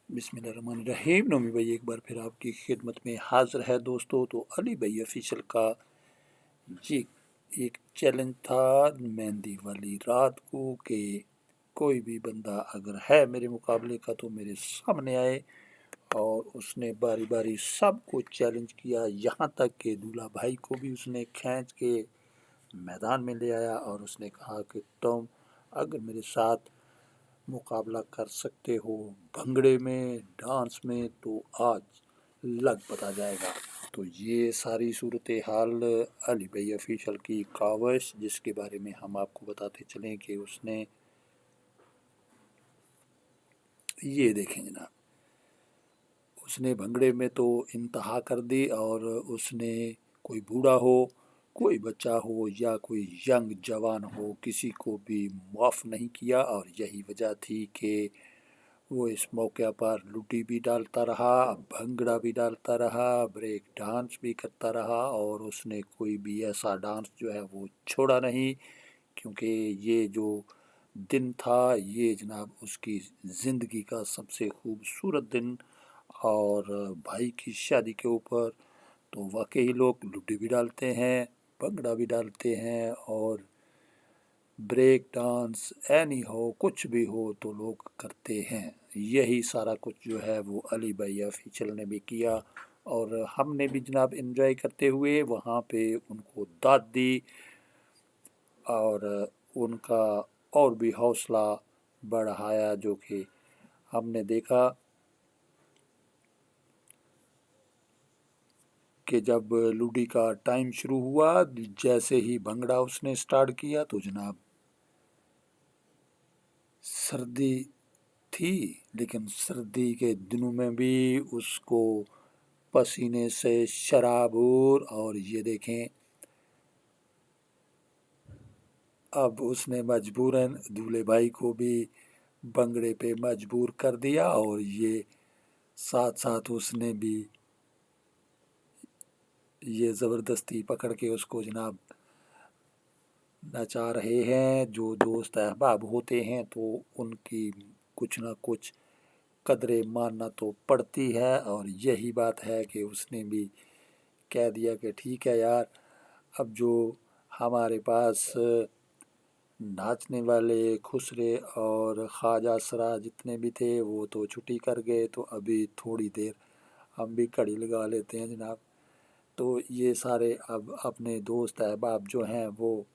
बिस्मिल्लाहिर्रहमानिर्रहीम। नोमी भाई एक बार फिर आपकी खिदमत में हाजिर है दोस्तों। तो अली भाई ऑफिशियल का जी एक चैलेंज था मेहंदी वाली रात को कि कोई भी बंदा अगर है मेरे मुकाबले का तो मेरे सामने आए। और उसने बारी बारी सबको चैलेंज किया, यहाँ तक कि दूल्हा भाई को भी उसने खींच के मैदान में ले आया और उसने कहा कि तुम अगर मेरे साथ मुकाबला कर सकते हो भंगड़े में, डांस में, तो आज लग पता जाएगा। तो ये सारी सूरत हाल अली भाई ऑफिशियल की कावश, जिसके बारे में हम आपको बताते चलें कि उसने ये देखें जनाब, उसने भंगड़े में तो इंतहा कर दी और उसने कोई बूढ़ा हो, कोई बच्चा हो या कोई यंग जवान हो, किसी को भी माफ़ नहीं किया। और यही वजह थी कि वो इस मौके पर लुटी भी डालता रहा, भंगड़ा भी डालता रहा, ब्रेक डांस भी करता रहा और उसने कोई भी ऐसा डांस जो है वो छोड़ा नहीं। क्योंकि ये जो दिन था ये जनाब उसकी ज़िंदगी का सबसे खूबसूरत दिन। और भाई की शादी के ऊपर तो वाकई लोग लुटी भी डालते हैं, भंगड़ा भी डालते हैं और ब्रेक डांस एनी हो कुछ भी हो तो लोग करते हैं। यही सारा कुछ जो है वो अली भाई ऑफिशियल ने भी किया और हमने भी जनाब एंजॉय करते हुए वहाँ पे उनको दाद दी और उनका और भी हौसला बढ़ाया। जो कि हमने देखा कि जब लूडी का टाइम शुरू हुआ, जैसे ही भंगड़ा उसने स्टार्ट किया तो जनाब सर्दी थी, लेकिन सर्दी के दिनों में भी उसको पसीने से शराबूर। और ये देखें अब उसने मजबूरन दूल्हे भाई को भी भंगड़े पे मजबूर कर दिया और ये साथ साथ उसने भी ये ज़बरदस्ती पकड़ के उसको जनाब नचा रहे हैं। जो दोस्त अहबाब होते हैं तो उनकी कुछ ना कुछ कदरें मानना तो पड़ती है। और यही बात है कि उसने भी कह दिया कि ठीक है यार, अब जो हमारे पास नाचने वाले खुसरे और ख्वाजा असरा जितने भी थे वो तो छुट्टी कर गए, तो अभी थोड़ी देर हम भी कड़ी लगा लेते हैं जनाब। तो ये सारे अब अपने दोस्त अहबाब जो हैं वो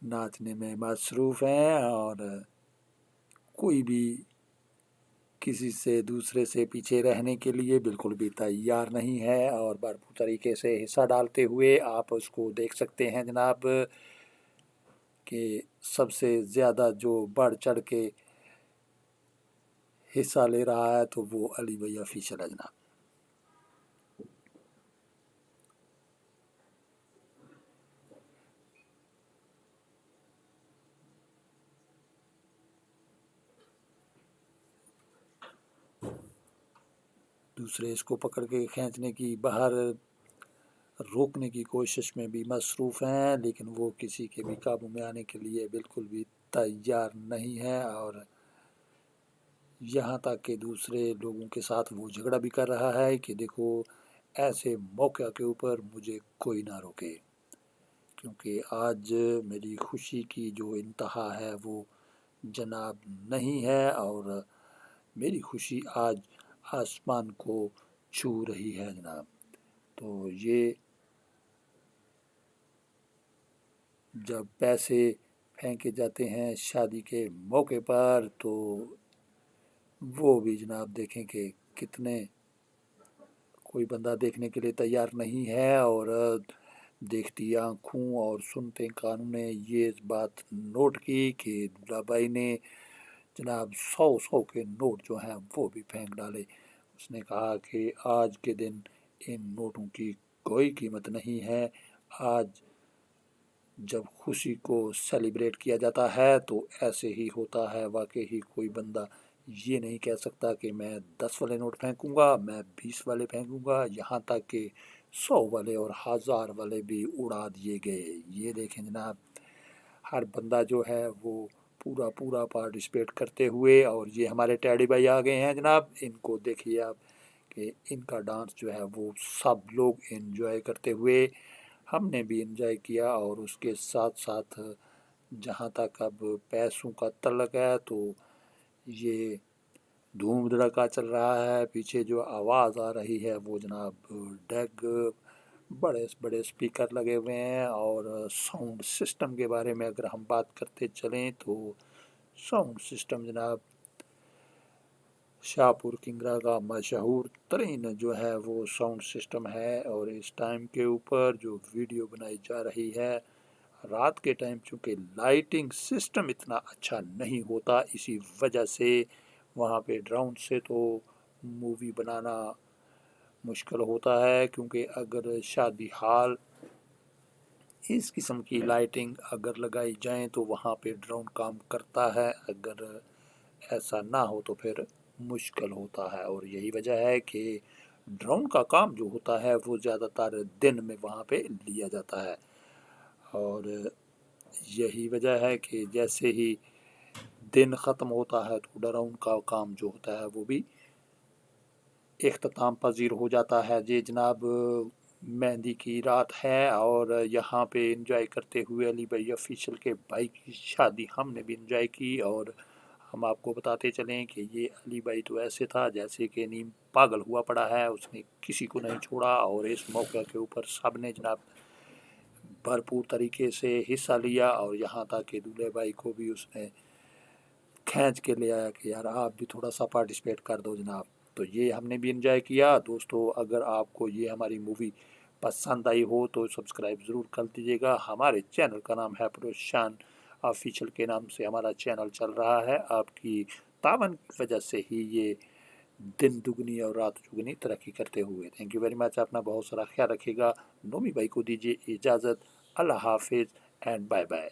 नाचने में मसरूफ़ हैं और कोई भी किसी से दूसरे से पीछे रहने के लिए बिल्कुल भी तैयार नहीं है। और भरपूर तरीके से हिस्सा डालते हुए आप उसको देख सकते हैं जनाब कि सबसे ज़्यादा जो बढ़ चढ़ के हिस्सा ले रहा है तो वो अली भाई ऑफिशियल है जनाब। दूसरे इसको पकड़ के खींचने की, बाहर रोकने की कोशिश में भी मसरूफ़ हैं, लेकिन वो किसी के भी काबू में आने के लिए बिल्कुल भी तैयार नहीं है। और यहाँ तक कि दूसरे लोगों के साथ वो झगड़ा भी कर रहा है कि देखो ऐसे मौके के ऊपर मुझे कोई ना रोके, क्योंकि आज मेरी खुशी की जो इंतहा है वो जनाब नहीं है और मेरी खुशी आज आसमान को छू रही है जनाब। तो ये जब पैसे फेंके जाते हैं शादी के मौके पर तो वो भी जनाब देखें कि कितने कोई बंदा देखने के लिए तैयार नहीं है। और देखती आँखों और सुनते कानों ने ये बात नोट की कि दूल्हा भाई ने जनाब 100 के नोट जो हैं वो भी फेंक डाले। उसने कहा कि आज के दिन इन नोटों की कोई कीमत नहीं है। आज जब खुशी को सेलिब्रेट किया जाता है तो ऐसे ही होता है। वाकई ही कोई बंदा ये नहीं कह सकता कि मैं 10 वाले नोट फेंकूंगा, मैं 20 वाले फेंकूंगा, यहाँ तक कि 100 वाले और 1000 वाले भी उड़ा दिए गए। ये देखें जनाब, हर बंदा जो है वो पूरा पूरा पार्टिसिपेट करते हुए। और ये हमारे टैडी भाई आ गए हैं जनाब, इनको देखिए आप कि इनका डांस जो है वो सब लोग एंजॉय करते हुए, हमने भी एंजॉय किया। और उसके साथ साथ जहाँ तक अब पैसों का तल्लक है तो ये धूम धड़का चल रहा है। पीछे जो आवाज़ आ रही है वो जनाब डेग, बड़े बड़े स्पीकर लगे हुए हैं। और साउंड सिस्टम के बारे में अगर हम बात करते चलें तो साउंड सिस्टम जनाब शाहपुर किंगरा का मशहूर तरीन जो है वो साउंड सिस्टम है। और इस टाइम के ऊपर जो वीडियो बनाई जा रही है रात के टाइम, चूँकि लाइटिंग सिस्टम इतना अच्छा नहीं होता, इसी वजह से वहाँ पे ड्रोन से तो मूवी बनाना मुश्किल होता है। क्योंकि अगर शादी हाल इस किस्म की लाइटिंग अगर लगाई जाए तो वहाँ पे ड्रोन काम करता है, अगर ऐसा ना हो तो फिर मुश्किल होता है। और यही वजह है कि ड्रोन का काम जो होता है वो ज़्यादातर दिन में वहाँ पे लिया जाता है। और यही वजह है कि जैसे ही दिन ख़त्म होता है तो ड्रोन का काम जो होता है वो भी इख्तिताम पजीर हो जाता है। ये जनाब मेहंदी की रात है और यहाँ पे एंजॉय करते हुए अली भाई ऑफिशियल के भाई की शादी हमने भी एंजॉय की। और हम आपको बताते चलें कि ये अली भाई तो ऐसे था जैसे कि नीम पागल हुआ पड़ा है, उसने किसी को नहीं छोड़ा। और इस मौके के ऊपर सब ने जनाब भरपूर तरीके से हिस्सा लिया। और यहाँ तक कि दूल्हे भाई को भी उसने खींच के ले आया कि यार आप भी थोड़ा सा पार्टिसिपेट कर दो जनाब। तो ये हमने भी एंजॉय किया। दोस्तों अगर आपको ये हमारी मूवी पसंद आई हो तो सब्सक्राइब ज़रूर कर दीजिएगा। हमारे चैनल का नाम है परेशान ऑफिशियल के नाम से हमारा चैनल चल रहा है। आपकी तावन की वजह से ही ये दिन दुगनी और रात चुगनी तरक्की करते हुए। थैंक यू वेरी मच, अपना बहुत सारा ख्याल रखिएगा। नोमी भाई को दीजिए इजाज़त। अल्लाह हाफिज़ एंड बाय बाय।